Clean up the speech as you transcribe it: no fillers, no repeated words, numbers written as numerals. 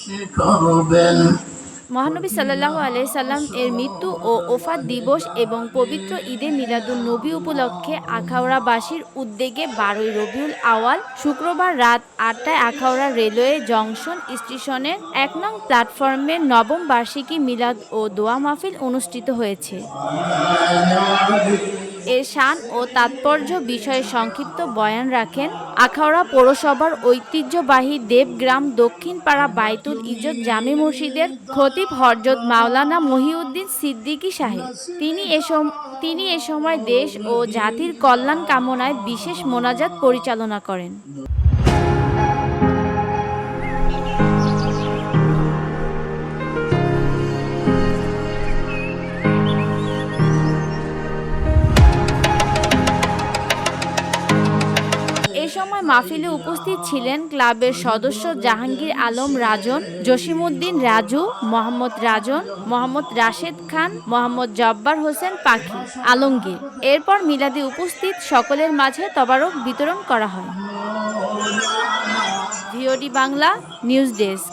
শিখাবেন। মহানবী সাল্লাল্লাহু আলাইহি সাল্লাম এর মৃত্যু ও ওফাত দিবস এবং পবিত্র ঈদে মিলাদুন নবী উপলক্ষে আখাউড়াবাসীর উদ্যোগে ১২ই রবিউল আওয়াল শুক্রবার রাত ৮টায় আখাউড়া রেলওয়ে জংশন স্টেশনের ১ নং প্ল্যাটফর্মে নবম বার্ষিকী মিলাদ ও দোয়া মাহফিল অনুষ্ঠিত হয়েছে। এর শান ও তাৎপর্য বিষয়ে সংক্ষিপ্ত বয়ান রাখেন আখাউড়া পৌরসভার ঐতিহ্যবাহী দেবগ্রাম দক্ষিণ পাড়া বাইতুল ইজ্জত জামে মসজিদের খতিব হযরত মাওলানা মহিউদ্দিন সিদ্দিকী সাহেব। তিনি এ সময় দেশ ও জাতির কল্যাণ কামনায় বিশেষ মোনাজাত পরিচালনা করেন। এ সময় মাহফিলে উপস্থিত ছিলেন ক্লাবের সদস্য জাহাঙ্গীর আলম রাজন, জসিমউদ্দিন রাজু, মোহাম্মদ রাজন, মোহাম্মদ রাশেদ খান, মোহাম্মদ জব্বার হোসেন পাখি, আলমগীর। এরপর মিলাদে উপস্থিত সকলের মাঝে তবারক বিতরণ করা হয়। VOD Bangla news desk.